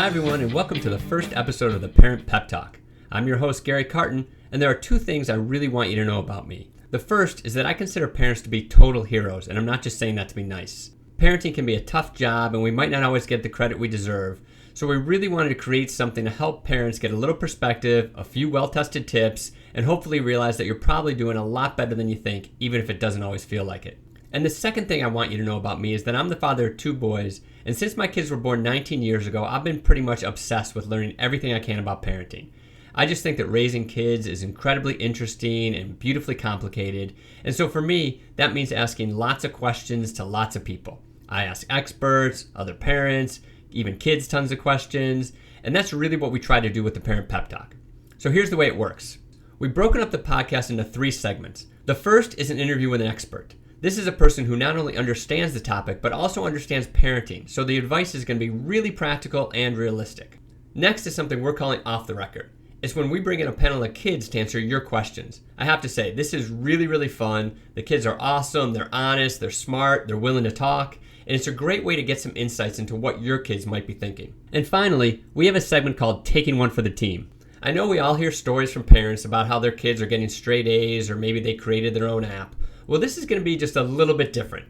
Hi everyone, and welcome to the first episode of the Parent Pep Talk. I'm your host, Gary Carton, and there are two things I really want you to know about me. The first is that I consider parents to be total heroes, and I'm not just saying that to be nice. Parenting can be a tough job, and we might not always get the credit we deserve, so we really wanted to create something to help parents get a little perspective, a few well-tested tips, and hopefully realize that you're probably doing a lot better than you think, even if it doesn't always feel like it. And the second thing I want you to know about me is that I'm the father of two boys, and since my kids were born 19 years ago, I've been pretty much obsessed with learning everything I can about parenting. I just think that raising kids is incredibly interesting and beautifully complicated, and so for me, that means asking lots of questions to lots of people. I ask experts, other parents, even kids tons of questions, and that's really what we try to do with the Parent Pep Talk. So here's the way it works. We've broken up the podcast into 3 segments. The first is an interview with an expert. This is a person who not only understands the topic, but also understands parenting, so the advice is going to be really practical and realistic. Next is something we're calling Off the Record. It's when we bring in a panel of kids to answer your questions. I have to say, this is really fun. The kids are awesome, they're honest, they're smart, they're willing to talk, and it's a great way to get some insights into what your kids might be thinking. And finally, we have a segment called Taking One for the Team. I know we all hear stories from parents about how their kids are getting straight A's, or maybe they created their own app. Well, this is going to be just a little bit different.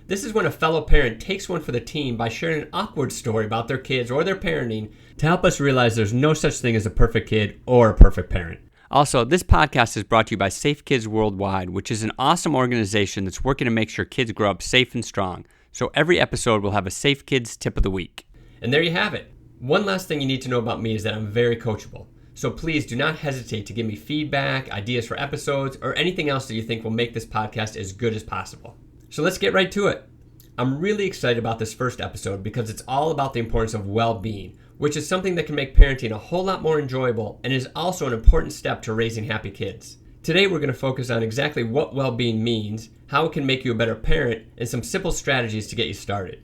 This is when a fellow parent takes one for the team by sharing an awkward story about their kids or their parenting to help us realize there's no such thing as a perfect kid or a perfect parent. Also, this podcast is brought to you by Safe Kids Worldwide, which is an awesome organization that's working to make sure kids grow up safe and strong. So every episode will have a Safe Kids tip of the week. And there you have it. One last thing you need to know about me is that I'm very coachable. So please do not hesitate to give me feedback, ideas for episodes, or anything else that you think will make this podcast as good as possible. So let's get right to it. I'm really excited about this first episode because it's all about the importance of well-being, which is something that can make parenting a whole lot more enjoyable and is also an important step to raising happy kids. Today we're going to focus on exactly what well-being means, how it can make you a better parent, and some simple strategies to get you started.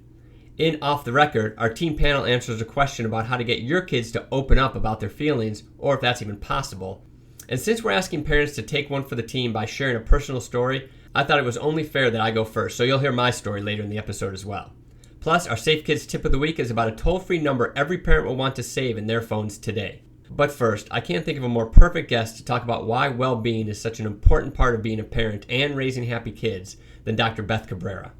In Off the Record, our team panel answers a question about how to get your kids to open up about their feelings, or if that's even possible. And since we're asking parents to take one for the team by sharing a personal story, I thought it was only fair that I go first, so you'll hear my story later in the episode as well. Plus, our Safe Kids tip of the week is about a toll-free number every parent will want to save in their phones today. But first, I can't think of a more perfect guest to talk about why well-being is such an important part of being a parent and raising happy kids than Dr. Beth Cabrera.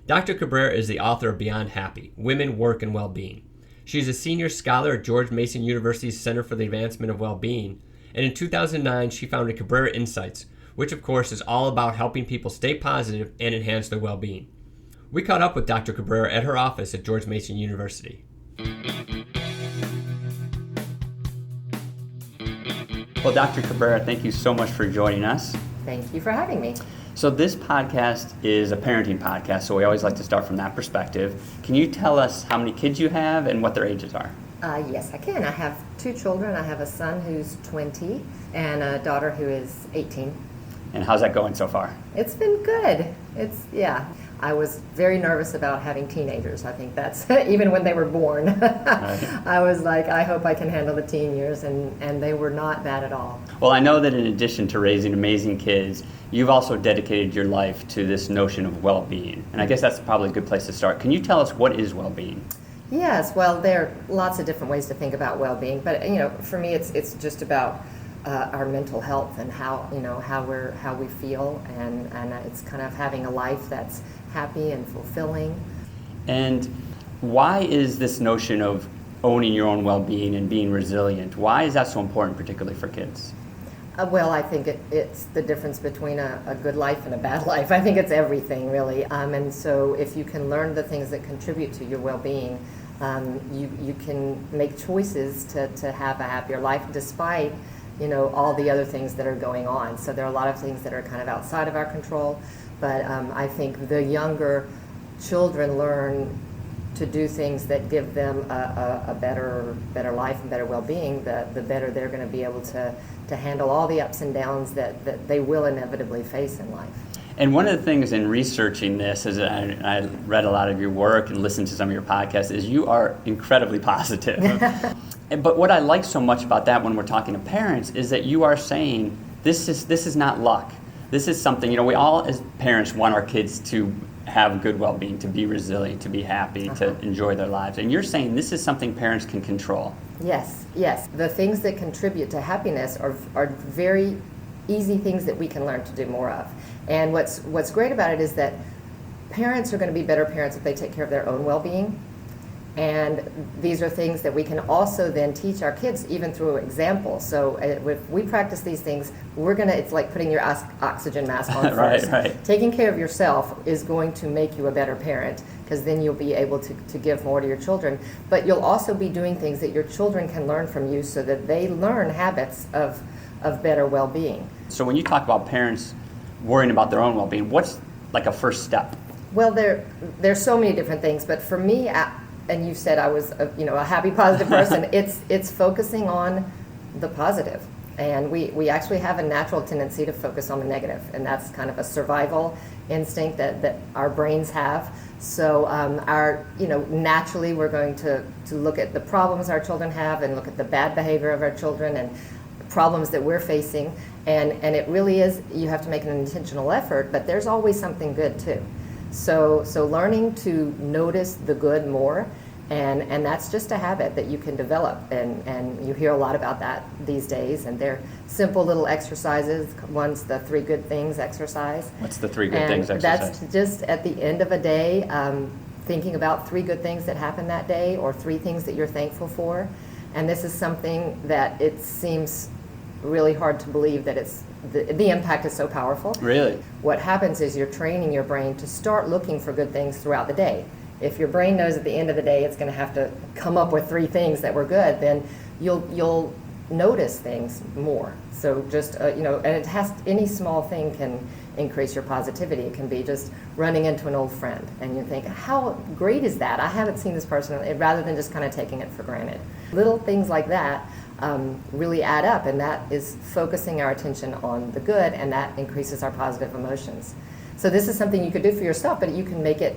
Dr. Cabrera is the author of Beyond Happy, Women, Work, and Well-Being. She's a senior scholar at George Mason University's Center for the Advancement of Well-Being, and in 2009 she founded Cabrera Insights, which of course is all about helping people stay positive and enhance their well-being. We caught up with Dr. Cabrera at her office at George Mason University. Well, Dr. Cabrera, thank you so much for joining us. Thank you for having me. So this podcast is a parenting podcast, so we always like to start from that perspective. Can you tell us how many kids you have and what their ages are? Yes, I can. I have 2 children. I have a son who's 20 and a daughter who is 18. And how's that going so far? It's been good. I was very nervous about having teenagers. I think that's, even when they were born, right. I was like, I hope I can handle the teen years, and they were not bad at all. Well, I know that in addition to raising amazing kids, you've also dedicated your life to this notion of well-being. And I guess that's probably a good place to start. Can you tell us what is well-being? Yes, well, there are lots of different ways to think about well-being, but for me, it's just about our mental health and how we feel, and it's kind of having a life that's happy and fulfilling. And why is this notion of owning your own well-being and being resilient, why is that so important, particularly for kids? Well, I think it's the difference between a good life and a bad life. I think it's everything, really. And so if you can learn the things that contribute to your well-being, you can make choices to have a happier life despite all the other things that are going on. So there are a lot of things that are kind of outside of our control, but I think the younger children learn to do things that give them a better life and better well-being, the better they're going to be able to handle all the ups and downs that they will inevitably face in life. And one of the things in researching this, as I read a lot of your work and listened to some of your podcasts, is you are incredibly positive. But what I like so much about that when we're talking to parents is that you are saying this is not luck. This is something, we all as parents want our kids to have good well-being, to be resilient, to be happy, to enjoy their lives. And you're saying this is something parents can control. Yes, yes. The things that contribute to happiness are very easy things that we can learn to do more of. And what's great about it is that parents are going to be better parents if they take care of their own well-being. And these are things that we can also then teach our kids even through example. So if we practice these things, it's like putting your oxygen mask on first. Right. Taking care of yourself is going to make you a better parent, because then you'll be able to give more to your children. But you'll also be doing things that your children can learn from you, so that they learn habits of better well-being. So when you talk about parents worrying about their own well-being, what's like a first step? Well, there's so many different things, but for me, and you said I was a happy, positive person, it's focusing on the positive. And we actually have a natural tendency to focus on the negative, and that's kind of a survival instinct that our brains have. So naturally we're going to look at the problems our children have, and look at the bad behavior of our children and problems that we're facing, and it really is, you have to make an intentional effort, but there's always something good too. So learning to notice the good more, and that's just a habit that you can develop, and you hear a lot about that these days, and they're simple little exercises. One's the 3 good things exercise. What's the 3 good things exercise? That's just at the end of a day, thinking about 3 good things that happened that day, or 3 things that you're thankful for. And this is something that it seems really hard to believe that the impact is so powerful. Really? What happens is you're training your brain to start looking for good things throughout the day. If your brain knows at the end of the day it's going to have to come up with 3 things that were good, then you'll notice things more. So just and any small thing can increase your positivity. It can be just running into an old friend, and you think, how great is that? I haven't seen this person, rather than just kind of taking it for granted. Little things like that really add up, and that is focusing our attention on the good, and that increases our positive emotions. So this is something you could do for yourself, but you can make it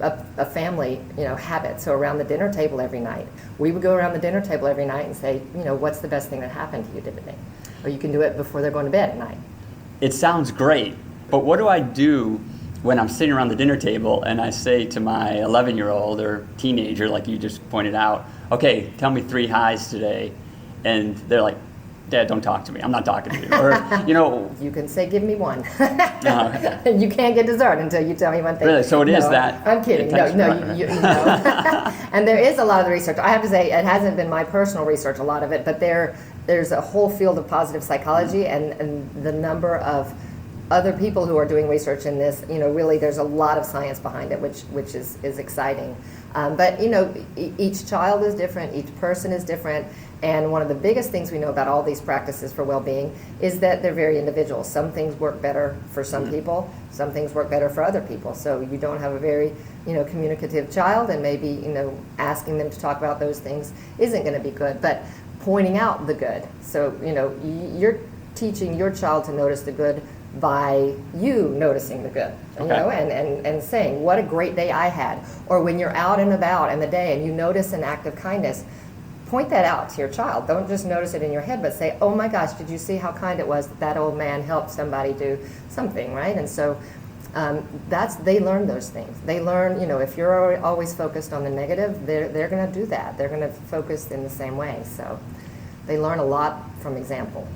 a family habit. So around the dinner table every night, we would go around the dinner table every night and say, what's the best thing that happened to you today? Or you can do it before they're going to bed at night. It sounds great, but what do I do when I'm sitting around the dinner table and I say to my 11-year-old or teenager, like you just pointed out, okay, tell me 3 highs today, and they're like, Dad, don't talk to me. I'm not talking to you. Or, You can say, give me 1. Okay. You can't get dessert until you tell me 1 thing. Really? So it is that? I'm kidding. No. And there is a lot of the research. I have to say, it hasn't been my personal research, a lot of it, but there's a whole field of positive psychology, and the number of other people who are doing research in this, really there's a lot of science behind it, which is exciting. But each child is different, each person is different, and one of the biggest things we know about all these practices for well-being is that they're very individual. Some things work better for some people, some things work better for other people. So you don't have a very communicative child, and maybe asking them to talk about those things isn't going to be good, but pointing out the good. So you're teaching your child to notice the good by you noticing the good, and saying, what a great day I had. Or when you're out and about in the day and you notice an act of kindness, point that out to your child. Don't just notice it in your head, but say, oh my gosh, did you see how kind it was that old man helped somebody do something, right? And so they learn those things. They learn, if you're always focused on the negative, they're going to do that. They're going to focus in the same way. So they learn a lot from example.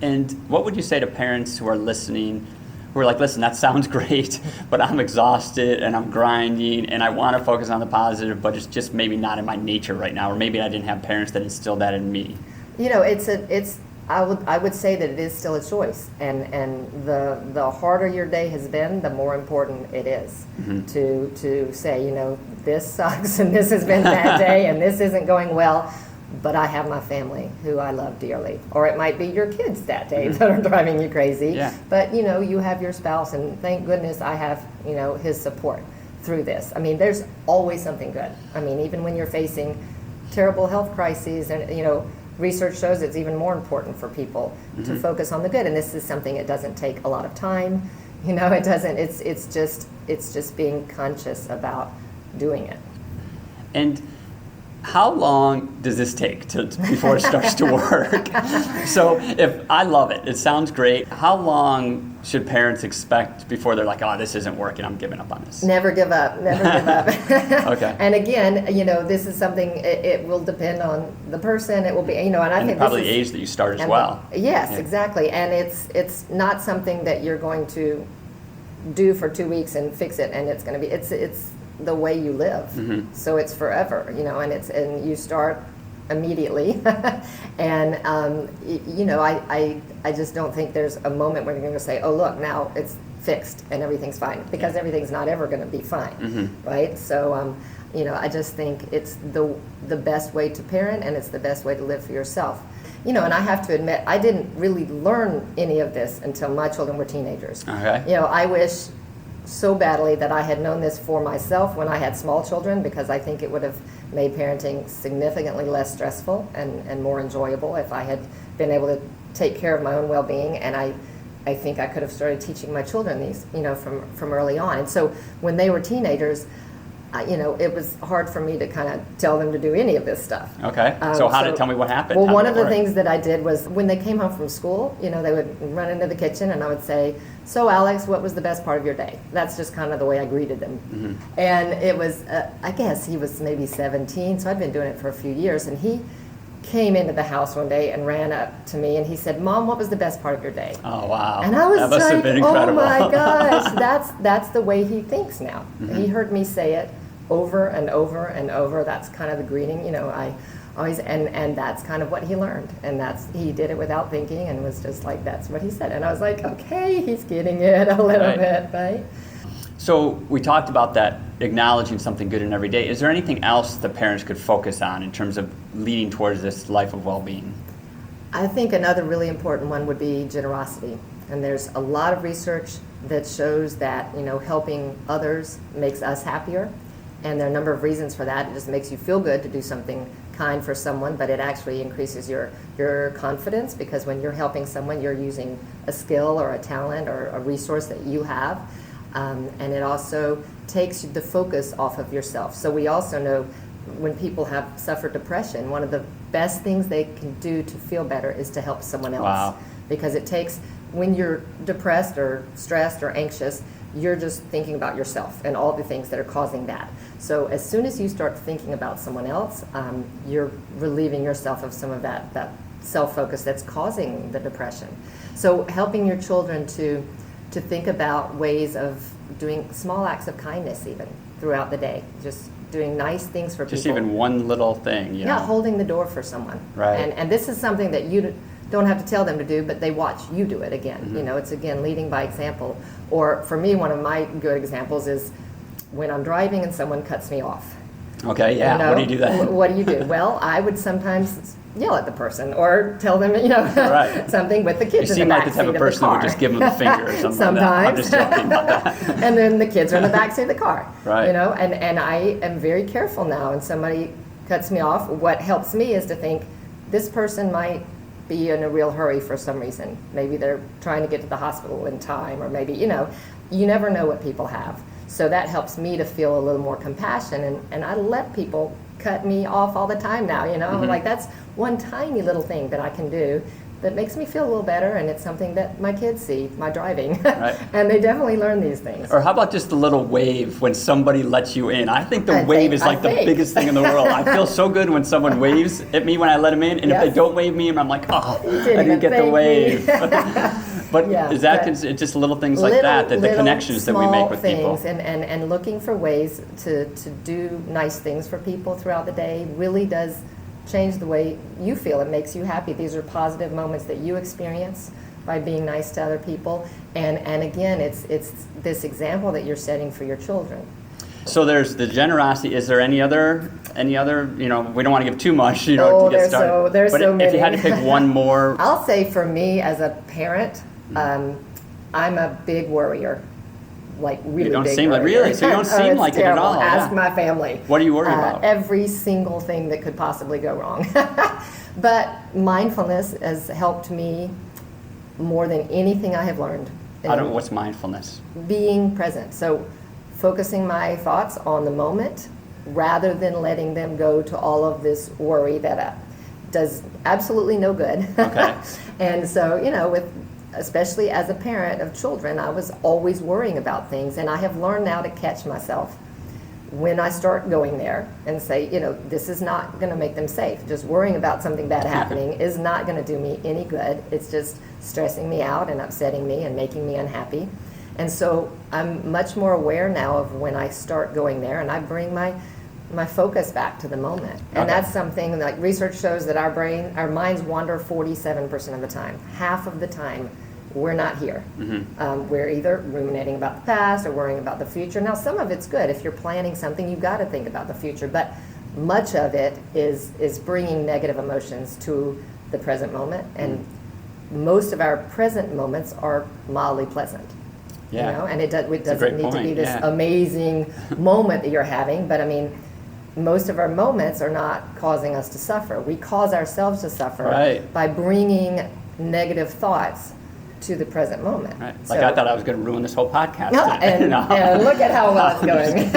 And what would you say to parents who are listening, who are like, listen, that sounds great, but I'm exhausted and I'm grinding and I want to focus on the positive, but it's just maybe not in my nature right now, or maybe I didn't have parents that instilled that in me? I would say that it is still a choice, and the harder your day has been, the more important it is to say, this sucks and this has been a bad day and this isn't going well, but I have my family who I love dearly. Or it might be your kids that day that are driving you crazy. Yeah. But you have your spouse, and thank goodness I have his support through this. I mean, there's always something good. I mean, even when you're facing terrible health crises, and research shows it's even more important for people to focus on the good. And this is something, it doesn't take a lot of time. It doesn't. It's just being conscious about doing it. And how long does this take before it starts to work? So if I love it, it sounds great. How long should parents expect before they're like, oh, this isn't working, I'm giving up on this? Never give up. Never give up. Okay. And again, this is something, it will depend on the person. It will be, and I think probably this the is, age that you start as well. Yes, exactly. And it's not something that you're going to do for 2 weeks and fix it, and it's going to be, it's the way you live. Mm-hmm. So it's forever, and you start immediately. And, I just don't think there's a moment when you're going to say, oh, look, now it's fixed and everything's fine, because everything's not ever going to be fine. Mm-hmm. Right? So, I just think it's the best way to parent, and it's the best way to live for yourself. And I have to admit, I didn't really learn any of this until my children were teenagers. Okay. I wish so badly that I had known this for myself when I had small children, because I think it would have made parenting significantly less stressful and more enjoyable if I had been able to take care of my own well-being. And I think I could have started teaching my children these, from early on. And so when they were teenagers, it was hard for me to kind of tell them to do any of this stuff. Okay. Tell me what happened. Well, one of the things that I did was when they came home from school, they would run into the kitchen and I would say, so Alex, what was the best part of your day? That's just kind of the way I greeted them. Mm-hmm. And it was, I guess he was maybe 17, so I'd been doing it for a few years. And he came into the house one day and ran up to me and he said, Mom, what was the best part of your day? Oh, wow. And I was that must have been incredible. Oh my gosh, that's the way he thinks now. Mm-hmm. He heard me say it over and over and over. That's kind of the greeting, I always, and that's kind of what he learned. And he did it without thinking and was just like, that's what he said. And I was like, okay, he's getting it a little bit, right? So we talked about that, acknowledging something good in every day. Is there anything else the parents could focus on in terms of leading towards this life of well-being? I think another really important one would be generosity. And there's a lot of research that shows that, helping others makes us happier. And there are a number of reasons for that. It just makes you feel good to do something kind for someone, but it actually increases your confidence, because when you're helping someone, you're using a skill or a talent or a resource that you have. And it also takes the focus off of yourself. So we also know when people have suffered depression, one of the best things they can do to feel better is to help someone else. Wow. Because it takes, when you're depressed or stressed or anxious, you're just thinking about yourself and all the things that are causing that. So as soon as you start thinking about someone else, you're relieving yourself of some of that self-focus that's causing the depression. So helping your children to think about ways of doing small acts of kindness even throughout the day, just doing nice things for people. Just even one little thing, Yeah, holding the door for someone. Right. And this is something that you don't have to tell them to do, but they watch you do it again. Mm-hmm. It's again leading by example. Or for me, one of my good examples is when I'm driving and someone cuts me off. Okay, yeah. What do you do then? What do you do? Well, I would sometimes yell at the person or tell them, right. something with the kids you in the backseat of the car. You seem like the type of person who would just give them the finger or something Sometimes. like that. I'm just joking about that. And then the kids are in the backseat of the car. Right. And I am very careful now. And somebody cuts me off, what helps me is to think, this person might be in a real hurry for some reason. Maybe they're trying to get to the hospital in time, or maybe, you never know what people have. So that helps me to feel a little more compassion, and I let people cut me off all the time now, Mm-hmm. Like that's one tiny little thing that I can do that makes me feel a little better, and it's something that my kids see, my driving, Right. and they definitely learn these things. Or how about just the little wave when somebody lets you in? I think the wave is like the biggest thing in the world. I feel so good when someone waves at me when I let them in, and Yes. if they don't wave me, I'm like, oh, I didn't didn't get the thank wave. But Yeah, is that but it's just little things like that the connections that we make with people? Things and looking for ways to do nice things for people throughout the day really does change the way you feel. It makes you happy. These are positive moments that you experience by being nice to other people. And again, it's this example that you're setting for your children. So there's the generosity. Is there any other? We don't want to give too much, to get started. There's but so many. If you had to pick one more, I'll say for me as a parent, I'm a big worrier, like really you don't big seem worrier. like really. So you don't seem it's like it at terrible. all. Ask Yeah. my family. What do you worry about? Every single thing that could possibly go wrong. But mindfulness has helped me more than anything I have learned. What's mindfulness? Being present. So focusing my thoughts on the moment rather than letting them go to all of this worry that does absolutely no good. Okay. And so, especially as a parent of children, I was always worrying about things, and I have learned now to catch myself when I start going there and say, this is not going to make them safe. Just worrying about something bad happening is not going to do me any good. It's just stressing me out and upsetting me and making me unhappy. And so I'm much more aware now of when I start going there, and I bring my focus back to the moment. And that's something like research shows that our minds wander 47% of the time. Half of the time, we're not here. We're either ruminating about the past or worrying about the future. Now, some of it's good. If you're planning something, you've got to think about the future. But much of it is bringing negative emotions to the present moment. And most of our present moments are mildly pleasant. Yeah. And it doesn't need to be this amazing moment that you're having. But I mean, most of our moments are not causing us to suffer. We cause ourselves to suffer by bringing negative thoughts to the present moment. Right. Like I thought I was going to ruin this whole podcast. And look at how well it's going.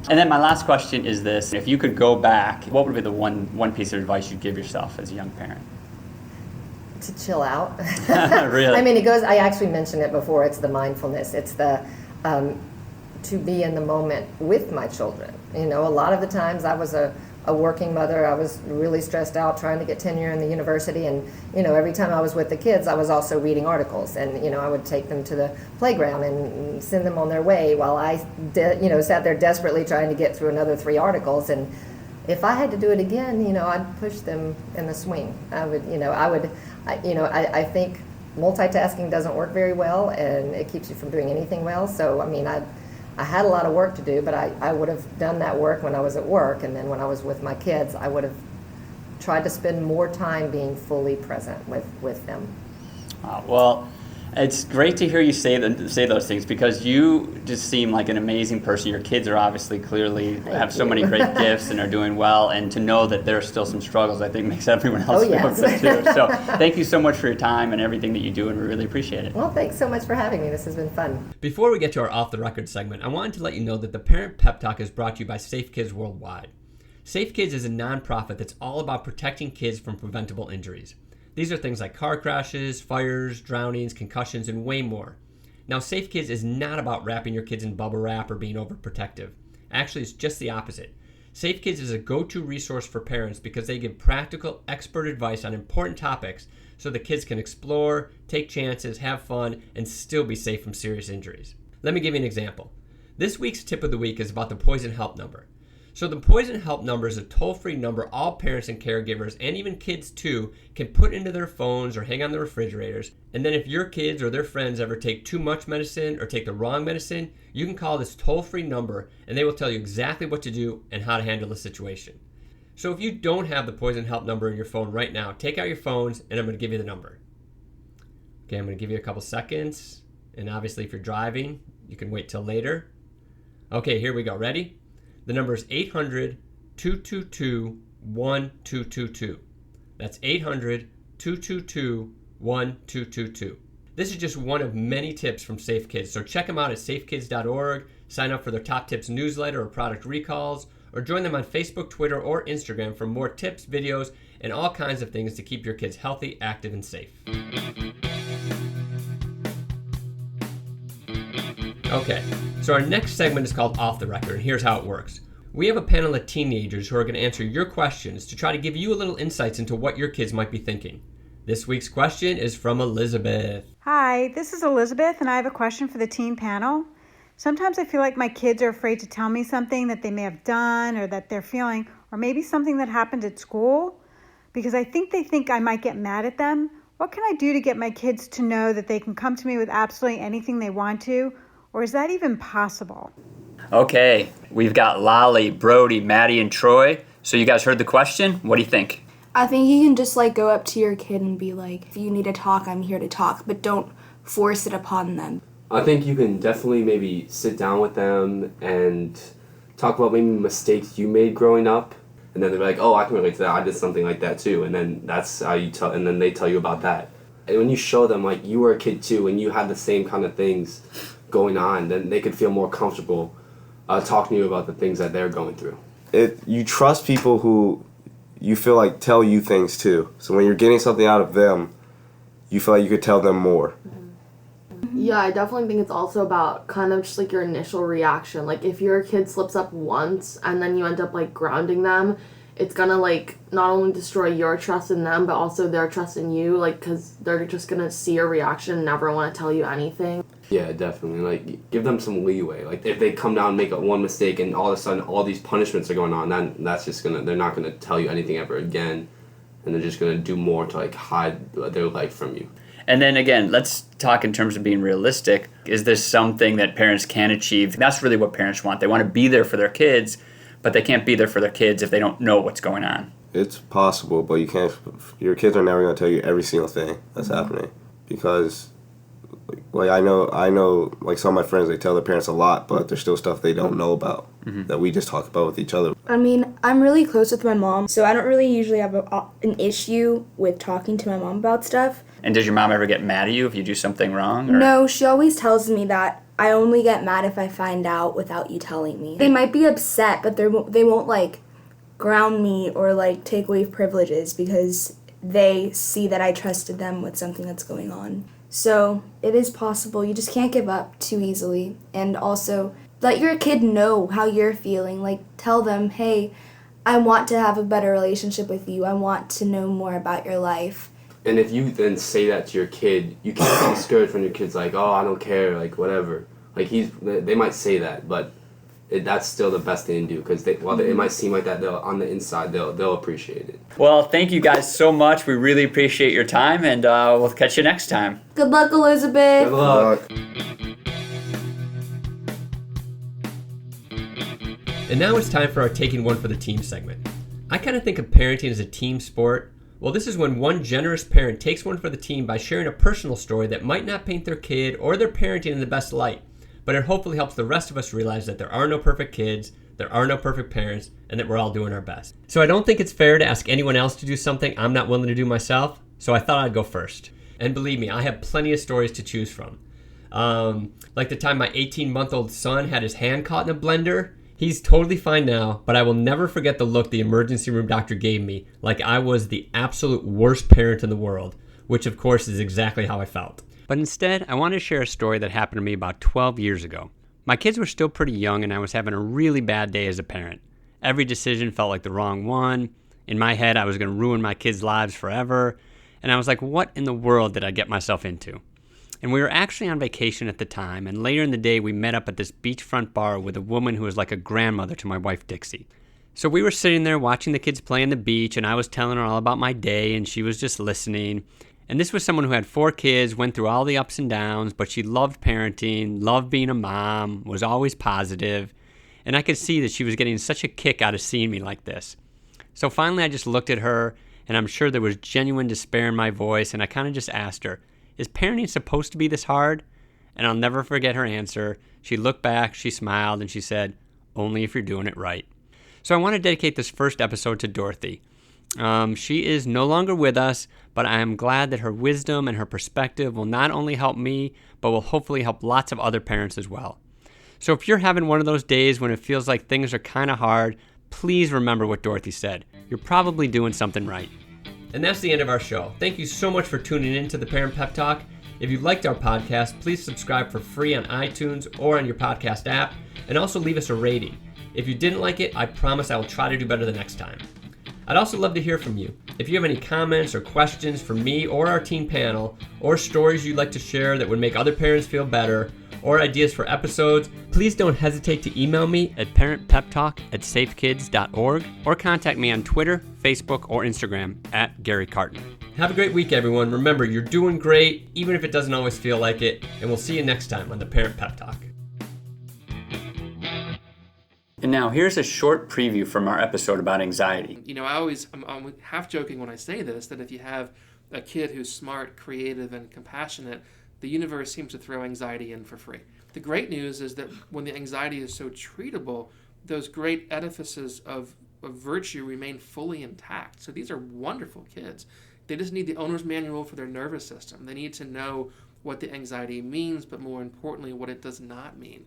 And then my last question is this. If you could go back, what would be the one piece of advice you'd give yourself as a young parent? To chill out. Really? I mean, I actually mentioned it before, it's the mindfulness. It's the to be in the moment with my children. A lot of the times I was a working mother. I was really stressed out trying to get tenure in the university, and every time I was with the kids I was also reading articles, and I would take them to the playground and send them on their way while I sat there desperately trying to get through another 3 articles. And if I had to do it again, I'd push them in the swing. I think multitasking doesn't work very well, and it keeps you from doing anything well. So I mean, I had a lot of work to do, but I would have done that work when I was at work, and then when I was with my kids, I would have tried to spend more time being fully present with them. Well, it's great to hear you say those things, because you just seem like an amazing person. Your kids are obviously clearly have so many great gifts and are doing well, and to know that there are still some struggles, I think makes everyone else feel good too. So thank you so much for your time and everything that you do, and we really appreciate it. Well, thanks so much for having me. This has been fun. Before we get to our Off the Record segment, I wanted to let you know that the Parent Pep Talk is brought to you by Safe Kids Worldwide. Safe Kids is a nonprofit that's all about protecting kids from preventable injuries. These are things like car crashes, fires, drownings, concussions, and way more. Now, Safe Kids is not about wrapping your kids in bubble wrap or being overprotective. Actually, it's just the opposite. Safe Kids is a go-to resource for parents because they give practical, expert advice on important topics so the kids can explore, take chances, have fun, and still be safe from serious injuries. Let me give you an example. This week's tip of the week is about the Poison Help number. So the Poison Help number is a toll-free number all parents and caregivers, and even kids too, can put into their phones or hang on their refrigerators. And then if your kids or their friends ever take too much medicine or take the wrong medicine, you can call this toll-free number and they will tell you exactly what to do and how to handle the situation. So if you don't have the Poison Help number in your phone right now, take out your phones and I'm going to give you the number. Okay, I'm going to give you a couple seconds. And obviously if you're driving, you can wait till later. Okay, here we go. Ready? The number is 800-222-1222. That's 800-222-1222. This is just one of many tips from Safe Kids, so check them out at safekids.org, sign up for their Top Tips newsletter or product recalls, or join them on Facebook, Twitter, or Instagram for more tips, videos, and all kinds of things to keep your kids healthy, active, and safe. Okay, so our next segment is called Off the Record, and here's how it works. We have a panel of teenagers who are going to answer your questions to try to give you a little insights into what your kids might be thinking. This week's question is from Elizabeth. Hi, this is Elizabeth, and I have a question for the teen panel. Sometimes I feel like my kids are afraid to tell me something that they may have done or that they're feeling, or maybe something that happened at school, because I think they think I might get mad at them. What can I do to get my kids to know that they can come to me with absolutely anything they want to, or is that even possible? Okay, we've got Lolly, Brody, Maddie, and Troy. So you guys heard the question? What do you think? I think you can just go up to your kid and be like, if you need to talk, I'm here to talk, but don't force it upon them. I think you can definitely maybe sit down with them and talk about maybe mistakes you made growing up, and then they're like, oh, I can relate to that. I did something like that too, and then that's how you tell, and then they tell you about that. And when you show them you were a kid too, and you had the same kind of things going on, then they could feel more comfortable talking to you about the things that they're going through. you trust people who you feel like tell you things too. So when you're getting something out of them, you feel like you could tell them more. Yeah, I definitely think it's also about kind of just like your initial reaction. Like if your kid slips up once and then you end up like grounding them, it's gonna like not only destroy your trust in them but also their trust in you, like because they're just gonna see your reaction and never want to tell you anything. Yeah, definitely. Like, give them some leeway. Like, if they come down and make one mistake and all of a sudden all these punishments are going on, then that's just they're not gonna tell you anything ever again, and they're just gonna do more to like hide their life from you. And then again, let's talk in terms of being realistic. Is this something that parents can achieve? That's really what parents want. They want to be there for their kids, but they can't be there for their kids if they don't know what's going on. It's possible, but you can't. Your kids are never going to tell you every single thing that's happening, because, like I know, like some of my friends, they tell their parents a lot, but there's still stuff they don't know about that we just talk about with each other. I mean, I'm really close with my mom, so I don't really usually have an issue with talking to my mom about stuff. And does your mom ever get mad at you if you do something wrong? Or? No, she always tells me that I only get mad if I find out without you telling me. They might be upset, but they won't like ground me or like take away privileges because they see that I trusted them with something that's going on. So it is possible. You just can't give up too easily. And also, let your kid know how you're feeling. Like, tell them, hey, I want to have a better relationship with you. I want to know more about your life. And if you then say that to your kid, you can't be discouraged when your kid's like, oh, I don't care, like, whatever. Like, they might say that, but that's still the best thing to do, because while it might seem like that, on the inside, they'll appreciate it. Well, thank you guys so much. We really appreciate your time, and we'll catch you next time. Good luck, Elizabeth. Good luck. And now it's time for our Taking One for the Team segment. I kind of think of parenting as a team sport. Well, this is when one generous parent takes one for the team by sharing a personal story that might not paint their kid or their parenting in the best light, but it hopefully helps the rest of us realize that there are no perfect kids, there are no perfect parents, and that we're all doing our best. So I don't think it's fair to ask anyone else to do something I'm not willing to do myself, so I thought I'd go first. And believe me, I have plenty of stories to choose from. Like the time my 18-month-old son had his hand caught in a blender. He's totally fine now, but I will never forget the look the emergency room doctor gave me, like I was the absolute worst parent in the world, which of course is exactly how I felt. But instead, I want to share a story that happened to me about 12 years ago. My kids were still pretty young and I was having a really bad day as a parent. Every decision felt like the wrong one. In my head, I was going to ruin my kids' lives forever. And I was like, what in the world did I get myself into? And we were actually on vacation at the time, and later in the day we met up at this beachfront bar with a woman who was like a grandmother to my wife Dixie. So we were sitting there watching the kids play on the beach, and I was telling her all about my day, and she was just listening. And this was someone who had 4 kids, went through all the ups and downs, but she loved parenting, loved being a mom, was always positive, and I could see that she was getting such a kick out of seeing me like this. So finally I just looked at her, and I'm sure there was genuine despair in my voice, and I kind of just asked her, is parenting supposed to be this hard? And I'll never forget her answer. She looked back, she smiled, and she said, only if you're doing it right. So I want to dedicate this first episode to Dorothy. She is no longer with us, but I am glad that her wisdom and her perspective will not only help me, but will hopefully help lots of other parents as well. So if you're having one of those days when it feels like things are kind of hard, please remember what Dorothy said. You're probably doing something right. And that's the end of our show. Thank you so much for tuning in to the Parent Pep Talk. If you liked our podcast, please subscribe for free on iTunes or on your podcast app, and also leave us a rating. If you didn't like it, I promise I will try to do better the next time. I'd also love to hear from you. If you have any comments or questions for me or our teen panel, or stories you'd like to share that would make other parents feel better, or ideas for episodes, please don't hesitate to email me at parentpeptalk@safekids.org or contact me on Twitter, Facebook, or Instagram at Gary Carton. Have a great week, everyone. Remember, you're doing great, even if it doesn't always feel like it, and we'll see you next time on the Parent Pep Talk. And now here's a short preview from our episode about anxiety. You know, I'm half joking when I say this, that if you have a kid who's smart, creative, and compassionate, the universe seems to throw anxiety in for free. The great news is that when the anxiety is so treatable, those great edifices of virtue remain fully intact. So these are wonderful kids. They just need the owner's manual for their nervous system. They need to know what the anxiety means, but more importantly, what it does not mean.